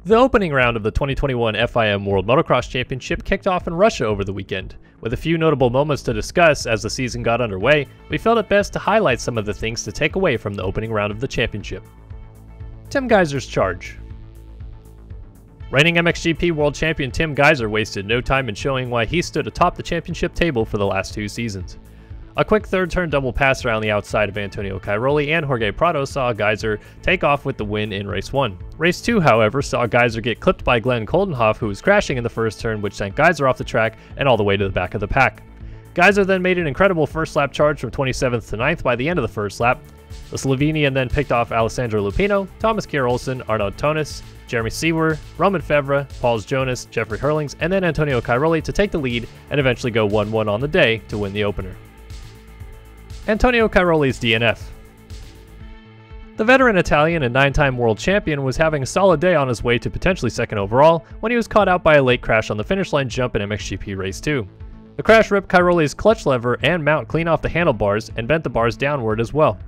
The opening round of the 2021 FIM World Motocross Championship kicked off in Russia over the weekend. With a few notable moments to discuss as the season got underway, we felt it best to highlight some of the things to take away from the opening round of the championship. Tim Gajser's charge. Reigning MXGP World Champion Tim Gajser wasted no time in showing why he stood atop the championship table for the last 2 seasons. A quick third-turn double pass around the outside of Antonio Cairoli and Jorge Prado saw Gajser take off with the win in Race 1. Race 2, however, saw Gajser get clipped by Glenn Coldenhoff, who was crashing in the first turn, which sent Gajser off the track and all the way to the back of the pack. Gajser then made an incredible first-lap charge from 27th to 9th by the end of the first lap. The Slovenian then picked off Alessandro Lupino, Thomas Kjær-Olsen, Arnaud Tonis, Jeremy Seewer, Roman Fevre, Pauls Jonas, Jeffrey Herlings, and then Antonio Cairoli to take the lead and eventually go 1-1 on the day to win the opener. Antonio Cairoli's DNF. The veteran Italian and 9-time world champion was having a solid day on his way to potentially second overall when he was caught out by a late crash on the finish line jump in MXGP Race 2. The crash ripped Cairoli's clutch lever and mount clean off the handlebars and bent the bars downward as well.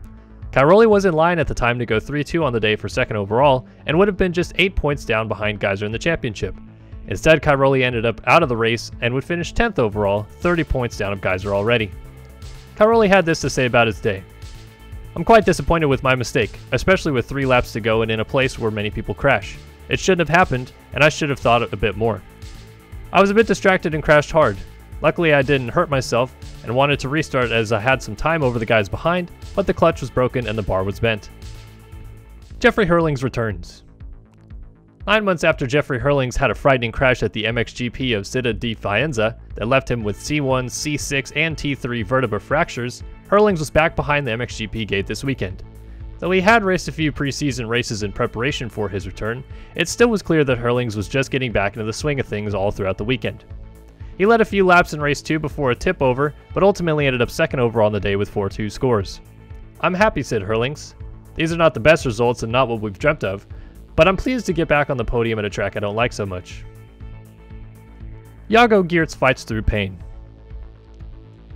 Cairoli was in line at the time to go 3-2 on the day for second overall and would have been just 8 points down behind Gajser in the championship. Instead, Cairoli ended up out of the race and would finish 10th overall, 30 points down of Gajser already. Cairoli had this to say about his day. "I'm quite disappointed with my mistake, especially with 3 laps to go and in a place where many people crash. It shouldn't have happened, and I should have thought a bit more. I was a bit distracted and crashed hard. Luckily I didn't hurt myself and wanted to restart as I had some time over the guys behind, but the clutch was broken and the bar was bent." Jeffrey Herlings returns. 9 months after Jeffrey Herlings had a frightening crash at the MXGP of Città di Faenza that left him with C1, C6, and T3 vertebra fractures, Herlings was back behind the MXGP gate this weekend. Though he had raced a few preseason races in preparation for his return, it still was clear that Herlings was just getting back into the swing of things all throughout the weekend. He led a few laps in Race 2 before a tip over, but ultimately ended up second overall on the day with 4-2 scores. "I'm happy," said Herlings. "These are not the best results and not what we've dreamt of, but I'm pleased to get back on the podium at a track I don't like so much." Jago Geerts fights through pain.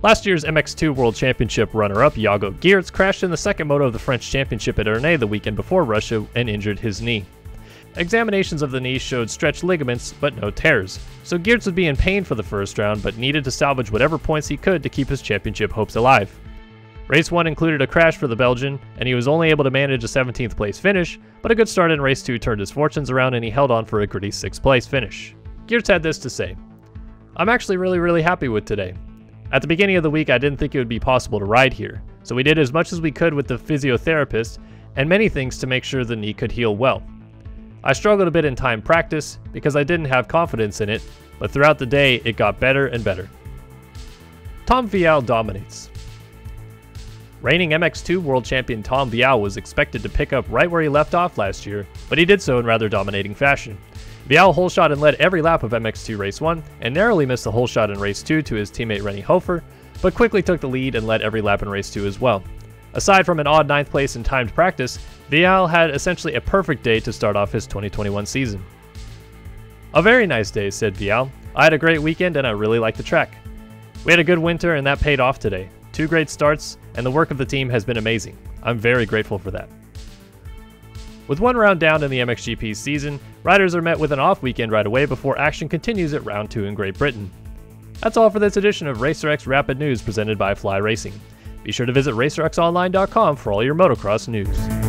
Last year's MX2 World Championship runner-up Jago Geerts crashed in the second moto of the French Championship at Ernée the weekend before Russia and injured his knee. Examinations of the knee showed stretched ligaments, but no tears, so Geerts would be in pain for the first round, but needed to salvage whatever points he could to keep his championship hopes alive. Race 1 included a crash for the Belgian, and he was only able to manage a 17th place finish, but a good start in Race 2 turned his fortunes around and he held on for a gritty 6th place finish. Geerts had this to say: "I'm actually really happy with today. At the beginning of the week I didn't think it would be possible to ride here, so we did as much as we could with the physiotherapist and many things to make sure the knee could heal well. I struggled a bit in time practice because I didn't have confidence in it, but throughout the day it got better and better." Tom Vialle dominates. Reigning MX2 World Champion Tom Vialle was expected to pick up right where he left off last year, but he did so in rather dominating fashion. Vialle hole shot and led every lap of MX2 Race 1, and narrowly missed the hole shot in Race 2 to his teammate Rennie Hofer, but quickly took the lead and led every lap in Race 2 as well. Aside from an odd 9th place in timed practice, Vialle had essentially a perfect day to start off his 2021 season. "A very nice day," said Vialle. "I had a great weekend and I really liked the track. We had a good winter and that paid off today. 2 great starts, and the work of the team has been amazing. I'm very grateful for that." With 1 round down in the MXGP season, riders are met with an off weekend right away before action continues at round 2 in Great Britain. That's all for this edition of RacerX Rapid News presented by Fly Racing. Be sure to visit racerxonline.com for all your motocross news.